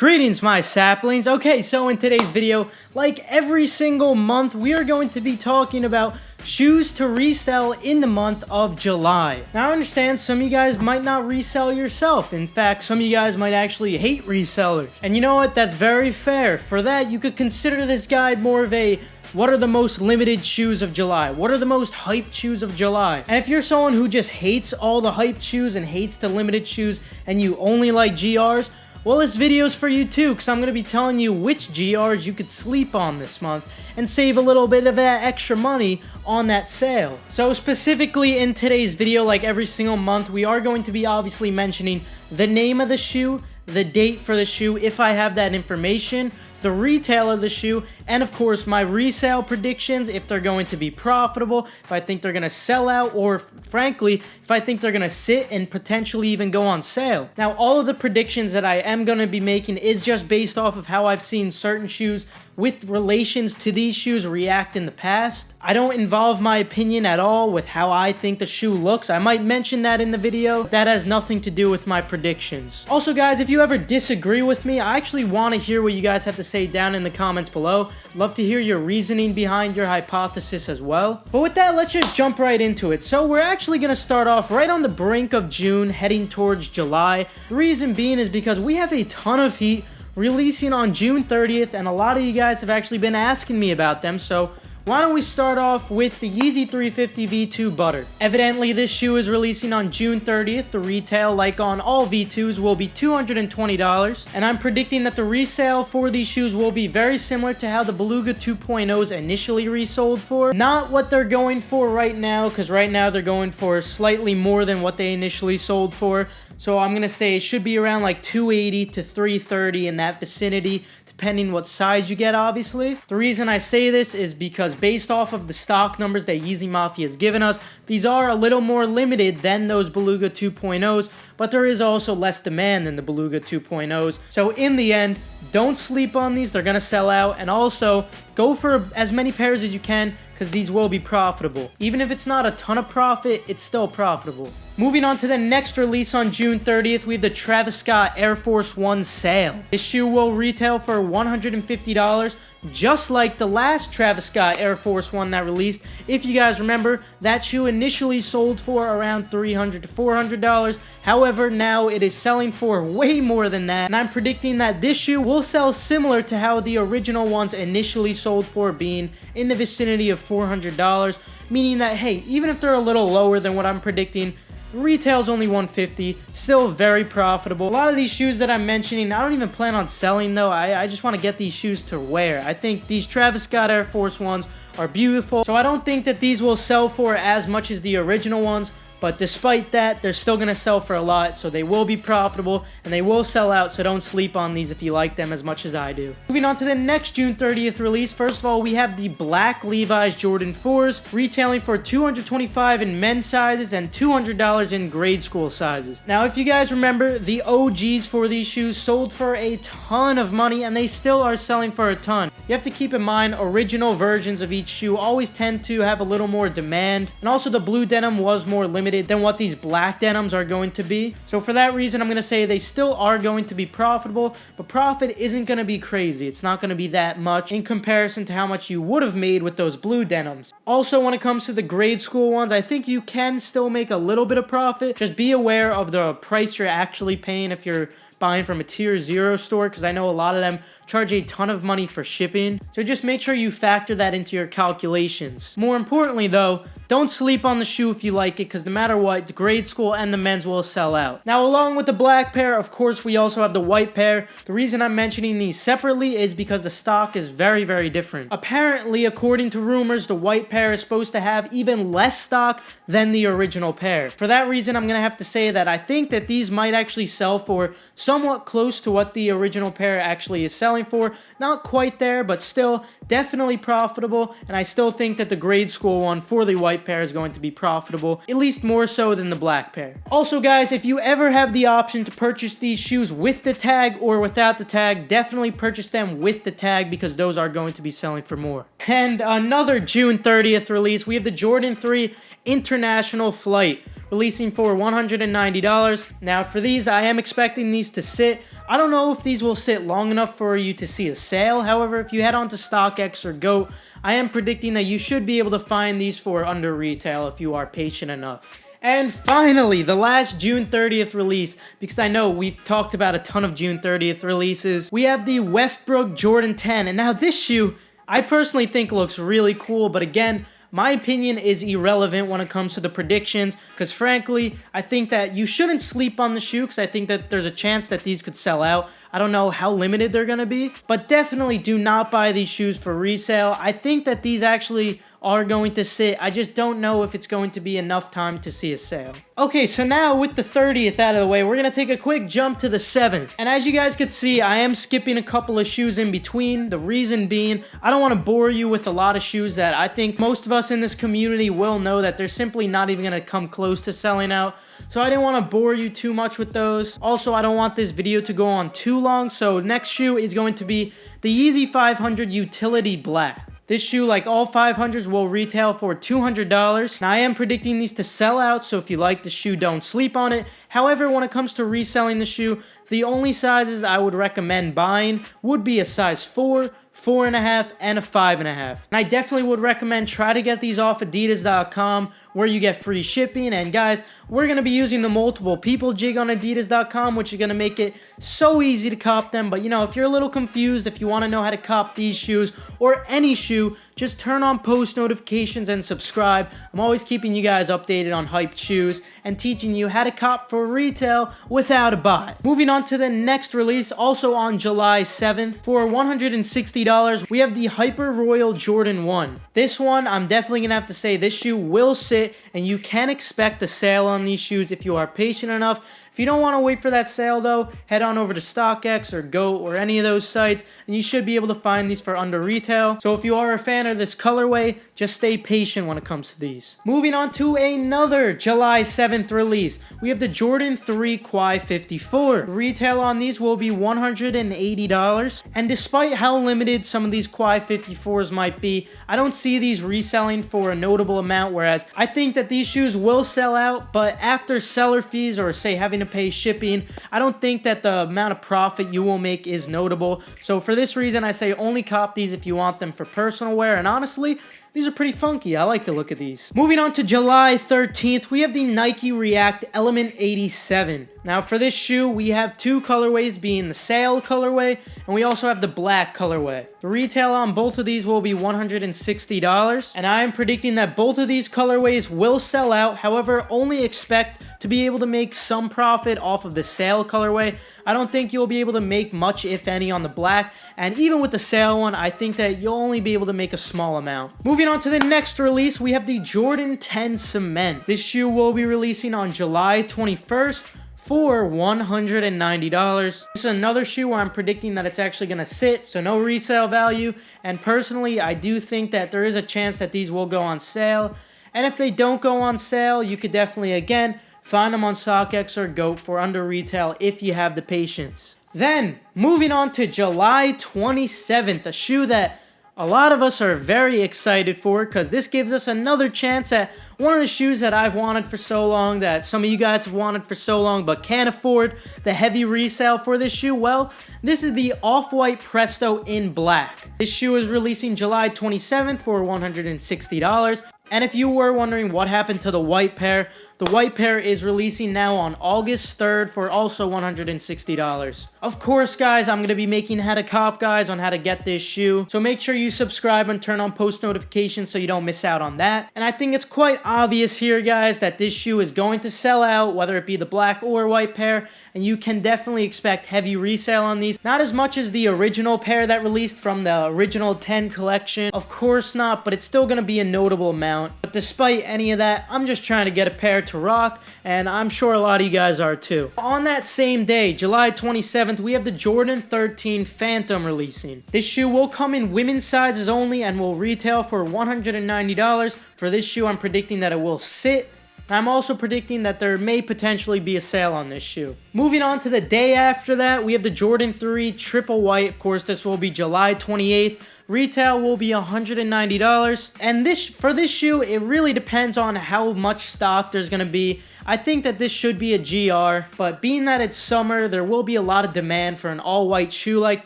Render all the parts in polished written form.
Greetings, my saplings. Okay, so in today's video, like every single month, we are going to be talking about shoes to resell in the month of July. Now, I understand some of you guys might not resell yourself. In fact, some of you guys might actually hate resellers. And you know what? That's very fair. For that, you could consider this guide more of a what are the most limited shoes of July? What are the most hyped shoes of July? And if you're someone who just hates all the hyped shoes and hates the limited shoes and you only like GRs, well, this video's for you too, because I'm going to be telling you which GRs you could sleep on this month and save a little bit of that extra money on that sale. So specifically in today's video, like every single month, we are going to be obviously mentioning the name of the shoe, the date for the shoe, if I have that information, the retail of the shoe, and of course my resale predictions, if they're going to be profitable, if I think they're going to sell out, or frankly, if I think they're going to sit and potentially even go on sale. Now, all of the predictions that I am going to be making is just based off of how I've seen certain shoes with relations to these shoes react in the past. I don't involve my opinion at all with how I think the shoe looks. I might mention that in the video. That has nothing to do with my predictions. Also, guys, if you ever disagree with me, I actually want to hear what you guys have to say down in the comments below. Love to hear your reasoning behind your hypothesis as well. But with that, let's just jump right into it. So we're actually going to start off right on the brink of June, heading towards July. The reason being is because we have a ton of heat releasing on June 30th, and a lot of you guys have actually been asking me about them, so why don't we start off with the Yeezy 350 V2 Butter. Evidently, this shoe is releasing on June 30th. The retail, like on all V2s, will be $220, and I'm predicting that the resale for these shoes will be very similar to how the Beluga 2.0s initially resold for. Not what they're going for right now, because right now they're going for slightly more than what they initially sold for. So I'm going to say it should be around like $280 to $330 in that vicinity, depending what size you get, obviously. The reason I say this is because based off of the stock numbers that Yeezy Mafia has given us, these are a little more limited than those Beluga 2.0s, but there is also less demand than the Beluga 2.0s. So in the end, don't sleep on these. They're going to sell out. And also, go for as many pairs as you can, because these will be profitable. Even if it's not a ton of profit, it's still profitable. Moving on to the next release on June 30th, we have the Travis Scott Air Force One sale. This shoe will retail for $150, just like the last Travis Scott Air Force One that released. If you guys remember, that shoe initially sold for around $300 to $400. However, now it is selling for way more than that, and I'm predicting that this shoe will sell similar to how the original ones initially sold for, being in the vicinity of $400, meaning that, hey, even if they're a little lower than what I'm predicting, retail's only $150, still very profitable. A lot of these shoes that I'm mentioning, I don't even plan on selling though. I just want to get these shoes to wear. I think these Travis Scott Air Force Ones are beautiful, so I don't think that these will sell for as much as the original ones. But despite that, they're still going to sell for a lot, so they will be profitable, and they will sell out, so don't sleep on these if you like them as much as I do. Moving on to the next June 30th release, first of all, we have the black Levi's Jordan 4s, retailing for $225 in men's sizes and $200 in grade school sizes. Now, if you guys remember, the OGs for these shoes sold for a ton of money, and they still are selling for a ton. You have to keep in mind, original versions of each shoe always tend to have a little more demand, and also the blue denim was more limited than what these black denims are going to be. So for that reason, I'm going to say they still are going to be profitable, but profit isn't going to be crazy. It's not going to be that much in comparison to how much you would have made with those blue denims. Also, when it comes to the grade school ones, I think you can still make a little bit of profit. Just be aware of the price you're actually paying if you're buying from a tier 0 store, because I know a lot of them charge a ton of money for shipping. So just make sure you factor that into your calculations. More importantly though, don't sleep on the shoe if you like it, because no matter what, the grade school and the men's will sell out. Now, along with the black pair, of course, we also have the white pair. The reason I'm mentioning these separately is because the stock is very, very different. Apparently, according to rumors, the white pair is supposed to have even less stock than the original pair. For that reason, I'm going to have to say that I think that these might actually sell for somewhat close to what the original pair actually is selling for. Not quite there, but still definitely profitable, and I still think that the grade school one for the white pair is going to be profitable, at least more so than the black pair. Also, guys, if you ever have the option to purchase these shoes with the tag or without the tag, definitely purchase them with the tag, because those are going to be selling for more. And another June 30th release, we have the Jordan 3 International Flight. releasing for $190. Now for these, I am expecting these to sit. I don't know if these will sit long enough for you to see a sale. However, if you head on to StockX or GOAT, I am predicting that you should be able to find these for under retail if you are patient enough. And finally, the last June 30th release, because I know we've talked about a ton of June 30th releases. We have the Westbrook Jordan 10, and now this shoe, I personally think looks really cool, but again, my opinion is irrelevant when it comes to the predictions, because frankly, I think that you shouldn't sleep on the shoe, because I think that there's a chance that these could sell out. I don't know how limited they're going to be, but definitely do not buy these shoes for resale. I think that these actually are going to sit. I just don't know if it's going to be enough time to see a sale. Okay, so now with the 30th out of the way, we're going to take a quick jump to the 7th. And as you guys could see, I am skipping a couple of shoes in between. The reason being, I don't want to bore you with a lot of shoes that I think most of us in this community will know that they're simply not even going to come close to selling out. So I didn't want to bore you too much with those. Also, I don't want this video to go on too long. So next shoe is going to be the Yeezy 500 Utility Black. This shoe, like all 500s, will retail for $200. Now, I am predicting these to sell out, so if you like the shoe, don't sleep on it. However, when it comes to reselling the shoe, the only sizes I would recommend buying would be a size 4, 4.5, and a 5.5. And I definitely would recommend try to get these off adidas.com where you get free shipping. And guys, we're going to be using the multiple people jig on adidas.com, which is going to make it so easy to cop them. But you know, if you're a little confused, if you want to know how to cop these shoes or any shoe, just turn on post notifications and subscribe. I'm always keeping you guys updated on hyped shoes and teaching you how to cop for retail without a buy. Moving on to the next release, also on July 7th, for $160, we have the Hyper Royal Jordan 1. This one, I'm definitely going to have to say this shoe will sit, and you can expect a sale on these shoes if you are patient enough. If you don't want to wait for that sale though, head on over to StockX or GOAT or any of those sites, and you should be able to find these for under retail. So if you are a fan of this colorway, just stay patient when it comes to these. Moving on to another July 7th release, we have the Jordan 3 Quai 54. Retail on these will be $180, and despite how limited some of these Quai 54s might be, I don't see these reselling for a notable amount, whereas I think that these shoes will sell out, but after seller fees or say having to pay shipping, I don't think that the amount of profit you will make is notable. So for this reason, I say only cop these if you want them for personal wear, and honestly, these are pretty funky. I like the look of these. Moving on to July 13th, we have the Nike React Element 87. Now for this shoe, we have two colorways, being the sail colorway, and we also have the black colorway. The retail on both of these will be $160, and I am predicting that both of these colorways will sell out. However, only expect to be able to make some profit off of the sail colorway. I don't think you'll be able to make much, if any, on the black, and even with the sail one, I think that you'll only be able to make a small amount. Moving on to the next release, we have the Jordan 10 Cement. This shoe will be releasing on July 21st for $190. This is another shoe where I'm predicting that it's actually going to sit, so no resale value, and personally, I do think that there is a chance that these will go on sale, and if they don't go on sale, you could definitely, again, find them on StockX or GOAT for under retail if you have the patience. Then, moving on to July 27th, a shoe that a lot of us are very excited for, because this gives us another chance at one of the shoes that I've wanted for so long, that some of you guys have wanted for so long but can't afford the heavy resale for this shoe. Well, this is the Off-White Presto in black. This shoe is releasing July 27th for $160. And if you were wondering what happened to the white pair, the white pair is releasing now on August 3rd for also $160. Of course, guys, I'm going to be making how to cop guides on how to get this shoe. So make sure you subscribe and turn on post notifications so you don't miss out on that. And I think it's quite obvious here, guys, that this shoe is going to sell out, whether it be the black or white pair. And you can definitely expect heavy resale on these. Not as much as the original pair that released from the original 10 collection. Of course not, but it's still going to be a notable amount. But despite any of that, I'm just trying to get a pair to rock, and I'm sure a lot of you guys are too. On that same day, July 27th, we have the Jordan 13 Phantom releasing. This shoe will come in women's sizes only and will retail for $190. For this shoe, I'm predicting that it will sit. I'm also predicting that there may potentially be a sale on this shoe. Moving on to the day after that, we have the Jordan 3 Triple White. Of course, this will be July 28th. Retail will be $190. And for this shoe, it really depends on how much stock there's going to be. I think that this should be a GR, but being that it's summer, there will be a lot of demand for an all-white shoe like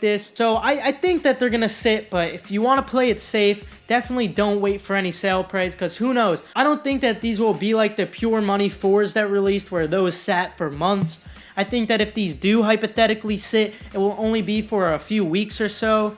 this. So I think that they're gonna sit, but if you want to play it safe, definitely don't wait for any sale price, because who knows? I don't think that these will be like the Pure Money 4s that released, where those sat for months. I think that if these do hypothetically sit, it will only be for a few weeks or so.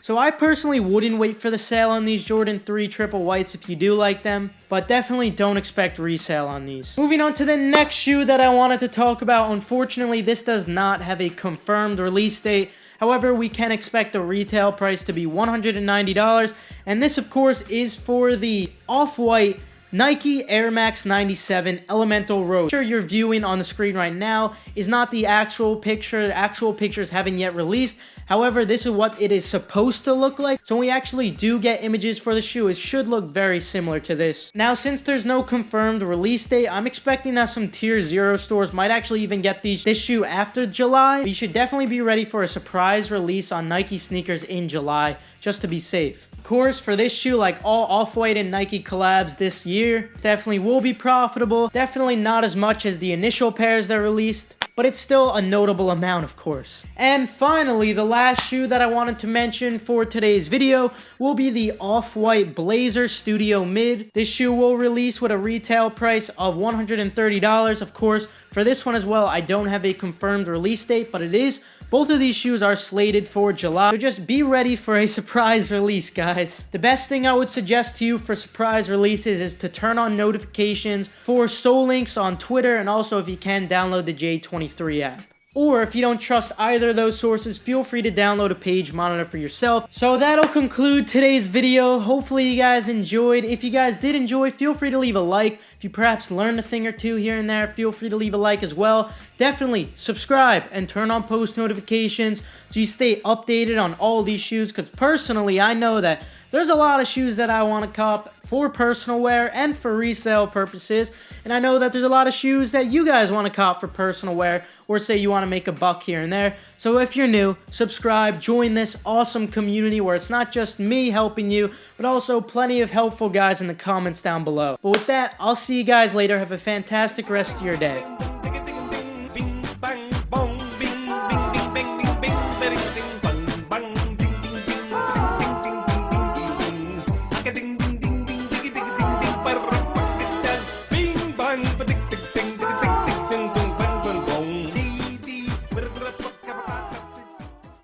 So I personally wouldn't wait for the sale on these Jordan 3 triple whites if you do like them, but definitely don't expect resale on these. Moving on to the next shoe that I wanted to talk about. Unfortunately, this does not have a confirmed release date. However, we can expect the retail price to be $190, and this of course is for the off-white Nike Air Max 97 Elemental Rose. The picture you're viewing on the screen right now is not the actual picture. The actual pictures haven't yet released. However, this is what it is supposed to look like. So when we actually do get images for the shoe, it should look very similar to this. Now, since there's no confirmed release date, I'm expecting that some tier 0 stores might actually even get this shoe after July. But you should definitely be ready for a surprise release on Nike sneakers in July, just to be safe. Of course, for this shoe, like all Off-White and Nike collabs this year, definitely will be profitable. Definitely not as much as the initial pairs that released, but it's still a notable amount, of course. And finally, the last shoe that I wanted to mention for today's video will be the Off-White Blazer Studio Mid. This shoe will release with a retail price of $130. Of course, for this one as well, I don't have a confirmed release date, but it is. Both of these shoes are slated for July, so just be ready for a surprise release, guys. The best thing I would suggest to you for surprise releases is to turn on notifications for sole links on Twitter, and also if you can, download the J23 app. Or if you don't trust either of those sources, feel free to download a page monitor for yourself. So that'll conclude today's video. Hopefully you guys enjoyed. If you guys did enjoy, feel free to leave a like. If you perhaps learned a thing or two here and there, feel free to leave a like as well. Definitely subscribe and turn on post notifications so you stay updated on all these shoes, because personally I know that there's a lot of shoes that I want to cop for personal wear and for resale purposes. And I know that there's a lot of shoes that you guys want to cop for personal wear, or say you want to make a buck here and there. So if you're new, subscribe, join this awesome community where it's not just me helping you, but also plenty of helpful guys in the comments down below. But with that, I'll see you guys later. Have a fantastic rest of your day.